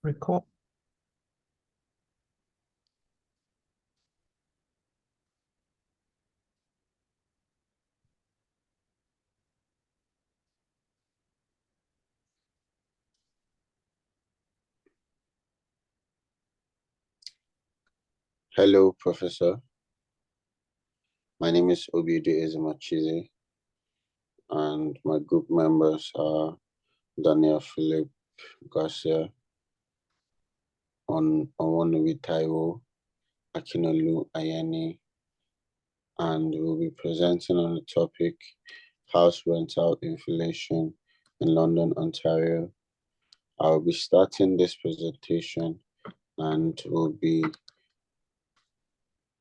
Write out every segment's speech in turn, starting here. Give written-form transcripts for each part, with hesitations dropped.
Record. Hello, Professor. My name is Obidu Ezemachize, and my group members are Daniel Philip Garcia, Onwonubi Taiwo, Akinolu Ayeni, and we'll be presenting on the topic house rental inflation in London, Ontario. I'll be starting this presentation and will be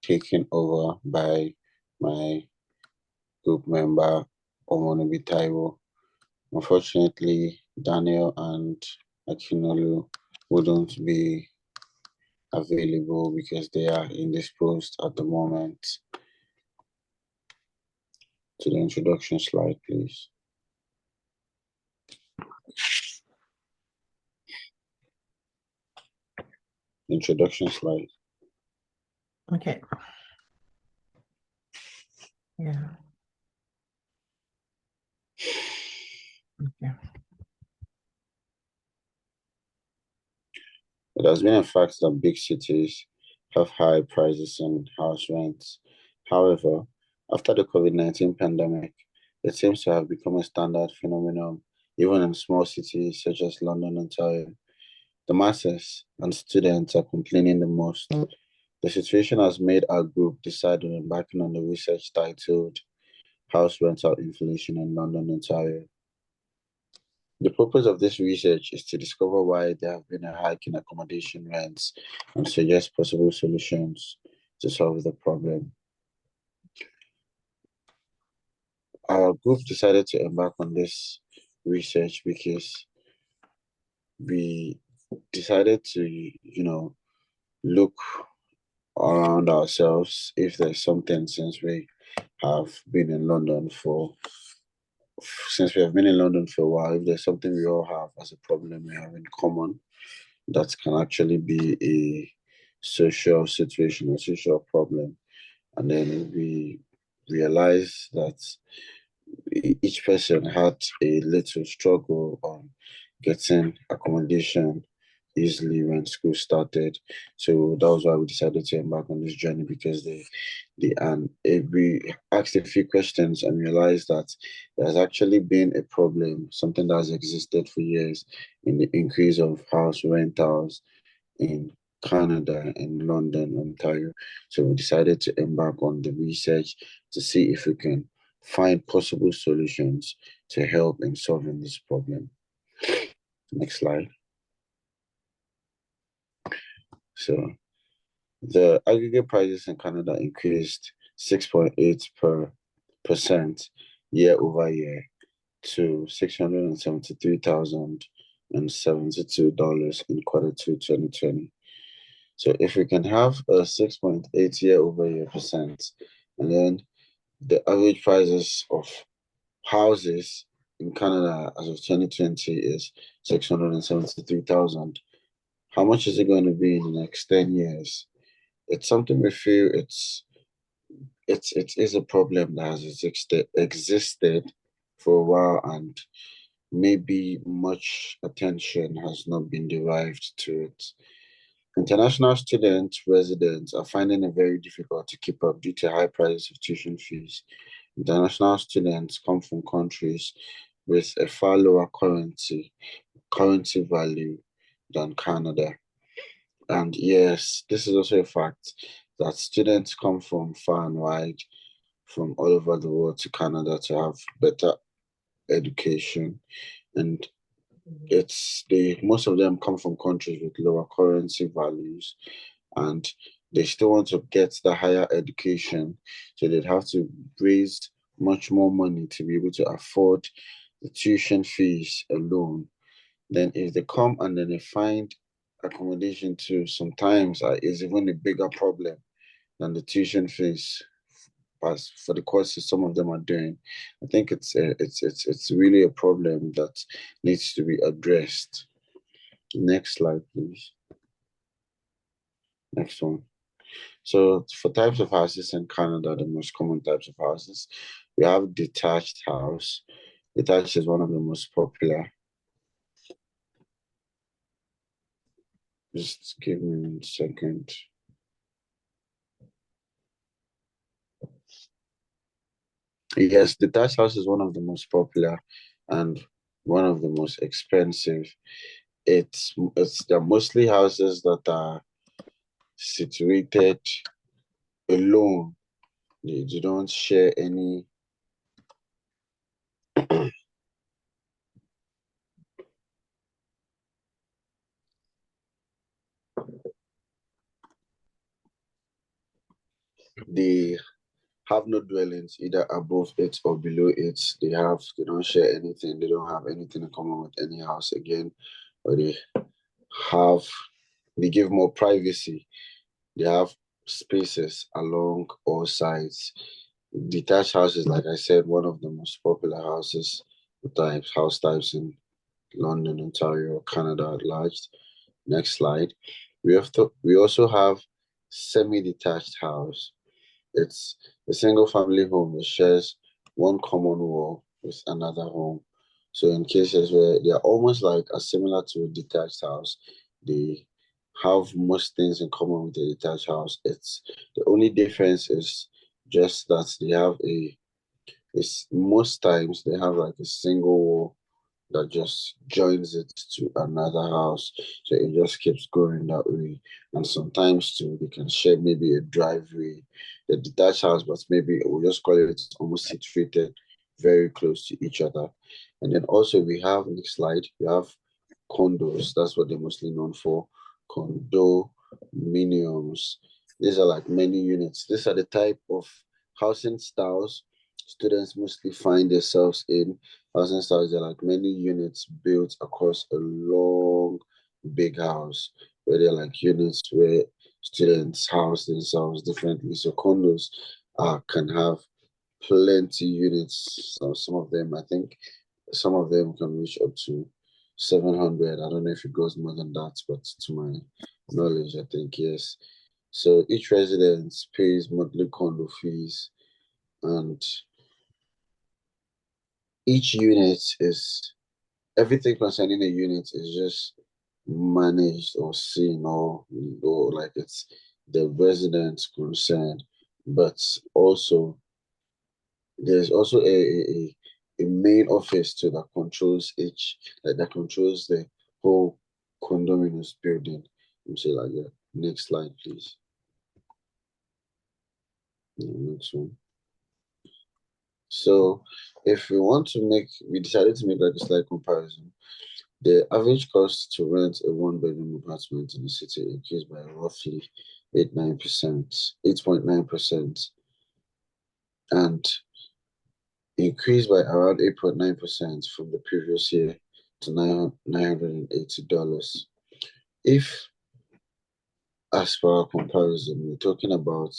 taken over by my group member, Onwonubi Taiwo. Unfortunately, Daniel and Akinolu wouldn't be available because they are indisposed at the moment. To the introduction slide, please. Introduction slide. Okay. Yeah. Okay. It has been a fact that big cities have high prices in house rents. However, after the COVID-19 pandemic, it seems to have become a standard phenomenon, even in small cities such as London, Ontario. The masses and students are complaining the most. The situation has made our group decide on embarking on the research titled House Rental Inflation in London, Ontario. The purpose of this research is to discover why there have been a hike in accommodation rents and suggest possible solutions to solve the problem. Our group decided to embark on this research because we decided to, look around ourselves if there's something since we have been in London since we have been in London for a while, if there's something we all have as a problem we have in common that can actually be a social situation, a social problem. And then we realized that each person had a little struggle on getting accommodation easily when school started. So that was why we decided to embark on this journey, because we asked a few questions and realized that there's actually been a problem, something that has existed for years, in the increase of house rentals in Canada, in London, Ontario. So we decided to embark on the research to see if we can find possible solutions to help in solving this problem. Next slide. So the aggregate prices in Canada increased 6.8% year over year to $673,072 in Q2 2020. So if we can have a 6.8 year over year percent, and then the average prices of houses in Canada as of 2020 is 673,000. How much is it going to be in the next 10 years? It's something we feel it is a problem that has existed for a while, and maybe much attention has not been derived to it. International students, residents are finding it very difficult to keep up due to high prices of tuition fees. International students come from countries with a far lower currency value than Canada. And yes, this is also a fact that students come from far and wide, from all over the world to Canada to have better education. And most of them come from countries with lower currency values, and they still want to get the higher education. So they'd have to raise much more money to be able to afford the tuition fees alone. Then if they come and then they find accommodation too, sometimes is even a bigger problem than the tuition fees for the courses some of them are doing. I think it's really a problem that needs to be addressed. Next slide, please. Next one. So for types of houses in Canada, the most common types of houses, we have detached house. Detached is one of the most popular. Just give me a second. Yes, detached house is one of the most popular and one of the most expensive. They're mostly houses that are situated alone. You don't share any. They have no dwellings either above it or below it. They don't share anything. They don't have anything in common with any house again, or have they give more privacy. They have spaces along all sides. Detached houses, like I said, one of the most popular house types in London, Ontario, Canada at large. Next slide. We also have semi-detached house. It's a single family home that shares one common wall with another home. So in cases where they are almost like are similar to a detached house, they have most things in common with a detached house. It's the only difference is just that they have it's most times they have like a single wall that just joins it to another house. So it just keeps going that way. And sometimes too, they can share maybe a driveway, the detached house, but maybe we'll just call it almost situated very close to each other. And then also we have next slide, we have condos. That's what they're mostly known for. Condominiums. These are like many units. These are the type of housing styles students mostly find themselves in. Housing styles are like many units built across a long, big house, where they're like units where students house themselves differently. So condos can have plenty units. So some of them, I think, some of them can reach up to 700. I don't know if it goes more than that, but to my knowledge, I think yes. So each residence pays monthly condo fees, and each unit is everything concerning a unit is just managed or seen or like it's the residents concerned, but also there's also a main office too that controls that controls the whole condominium building. Let me say like that. Next slide, please. Next one. So if we decided to make like a slight comparison. The average cost to rent a one-bedroom apartment in the city increased by roughly 8.9%, and increased by around 8.9% from the previous year to $980. If, as per our comparison, we're talking about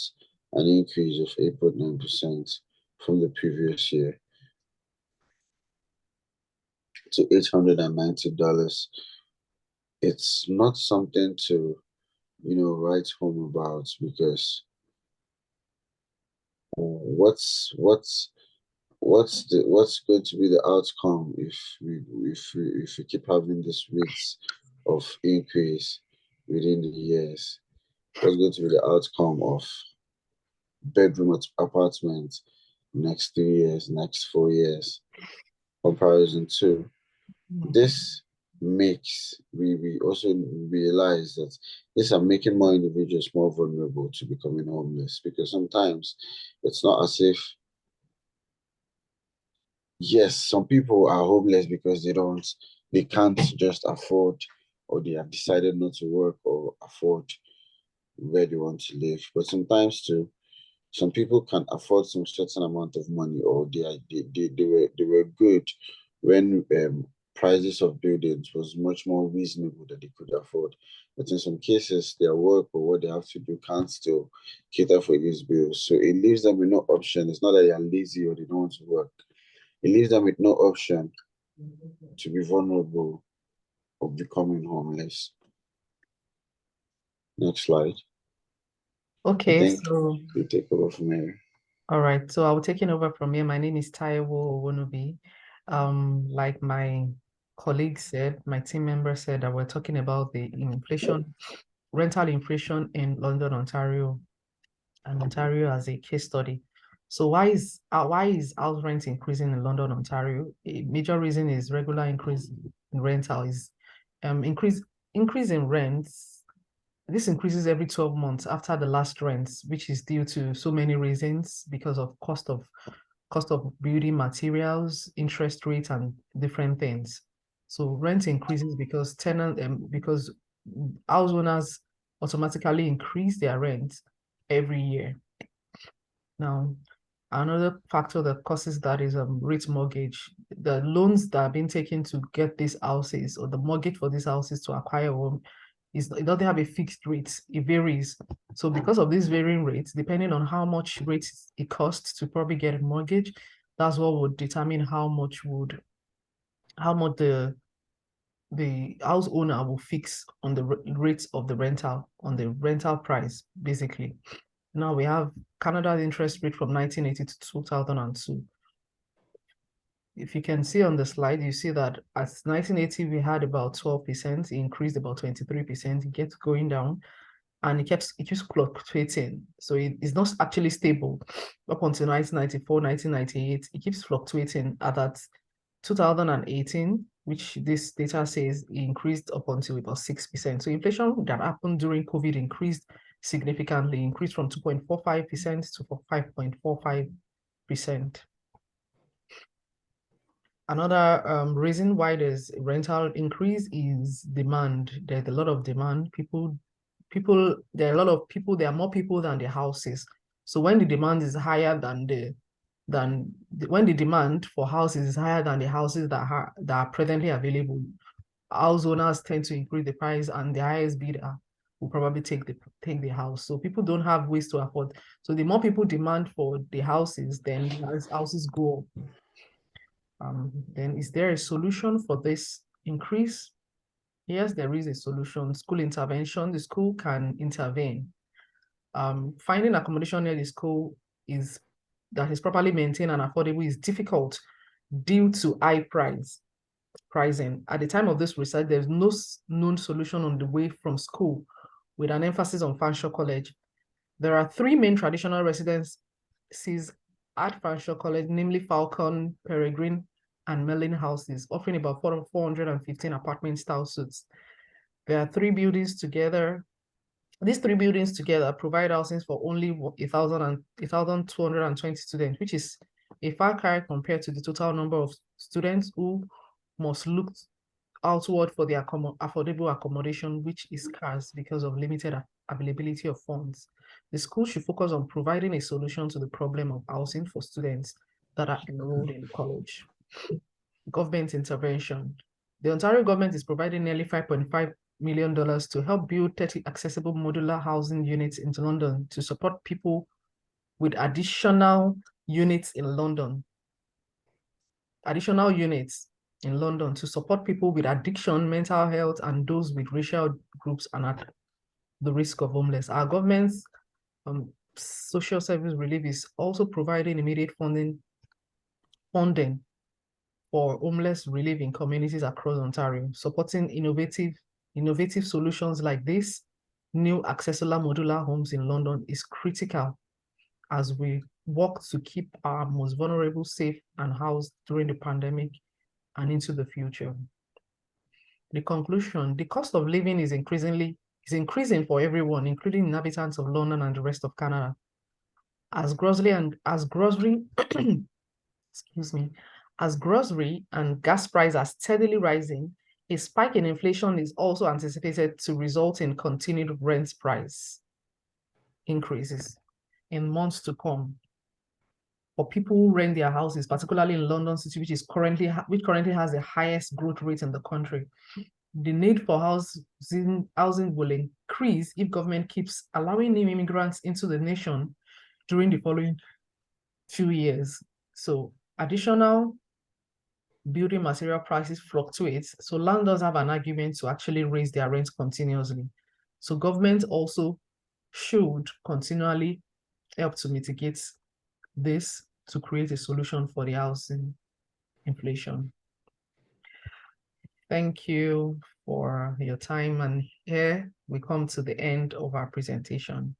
an increase of 8.9% from the previous year to $890, it's not something to, write home about because what's going to be the outcome if we keep having this rates of increase within the years? What's going to be the outcome of bedroom apartment next 3 years, next 4 years? Comparison to this makes we also realize that these are making more individuals more vulnerable to becoming homeless because sometimes it's not as if yes, some people are homeless because they can't just afford, or they have decided not to work or afford where they want to live. But sometimes too, some people can afford some certain amount of money, or they were good when prices of buildings was much more reasonable that they could afford. But in some cases, their work or what they have to do can't still cater for these bills. So it leaves them with no option. It's not that they are lazy or they don't want to work. It leaves them with no option to be vulnerable of becoming homeless. Next slide. I Okay, think so you take over from here. all right, so I'll be taking over from here. My name is Taiwo Owonubi. Like my colleague said, my team member said that we're talking about the inflation, rental inflation in London, Ontario, and Ontario as a case study. So why is house rent increasing in London, Ontario? A major reason is regular increase in rental is increase in rents. This increases every 12 months after the last rents, which is due to so many reasons because of cost of building materials, interest rates, and different things. So rent increases because house owners automatically increase their rent every year. Now, another factor that causes that is rate mortgage. The loans that are being taken to get these houses or the mortgage for these houses to acquire a home it doesn't have a fixed rate. It varies. So because of these varying rates, depending on how much rates it costs to probably get a mortgage, that's what would determine how much the house owner will fix on the rates of the rental, on the rental price, basically. Now we have Canada's interest rate from 1980 to 2002. If you can see on the slide, you see that at 1980, we had about 12%, it increased about 23%, it gets going down, and it keeps fluctuating. So it is not actually stable up until 1994, 1998. It keeps fluctuating at that 2018, which this data says it increased up until about 6%. So inflation that happened during COVID increased significantly, increased from 2.45% to 5.45%. Another reason why there's rental increase is demand. There's a lot of demand. There are a lot of people, there are more people than the houses. So when the demand is higher when the demand for houses is higher than the houses that are presently available, house owners tend to increase the price and the highest bidder will probably take the house. So people don't have ways to afford. So the more people demand for the houses, then the houses go up. Then is there a solution for this increase? Yes, there is a solution. School intervention. The school can intervene. Finding accommodation near the school that is properly maintained and affordable is difficult due to high pricing. At the time of this research, there's no known solution on the way from school, with an emphasis on Fanshawe College. There are three main traditional residences at Fanshawe College, namely Falcon, Peregrine, and Merlin houses, offering about 415 apartment-style suites. There are three buildings together. These three buildings together provide housing for only 1,220 students, which is a far cry compared to the total number of students who must look outward for the affordable accommodation, which is scarce because of limited availability of funds. The school should focus on providing a solution to the problem of housing for students that are enrolled in the college. Government intervention. The Ontario government is providing nearly $5.5 million to help build 30 accessible modular housing units in London to support people with additional units in London. Additional units in London to support people with addiction, mental health, and those with racial groups and at the risk of homeless. Our government's social service relief is also providing immediate funding for homeless relief in communities across Ontario, supporting innovative solutions like this. New accessible modular homes in London is critical as we work to keep our most vulnerable safe and housed during the pandemic and into the future. The conclusion, the cost of living is increasing for everyone, including inhabitants of London and the rest of Canada. As grocery excuse me, as grocery and gas prices are steadily rising, a spike in inflation is also anticipated to result in continued rent price increases in months to come. For people who rent their houses, particularly in London City, which currently has the highest growth rate in the country, the need for housing will increase if government keeps allowing new immigrants into the nation during the following few years. So additional building material prices fluctuate, so landlords have an argument to actually raise their rents continuously. So government also should continually help to mitigate this to create a solution for the housing inflation. Thank you for your time. And here we come to the end of our presentation.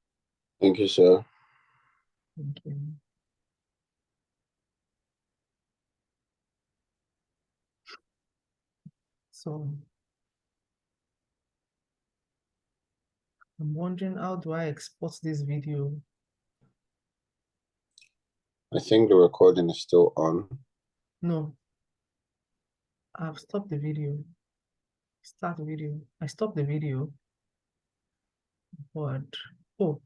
Thank you, sir. Thank you. So I'm wondering, how do I export this video? I think the recording is still on. No, I've stopped the video. Start video. I stopped the video, but oh,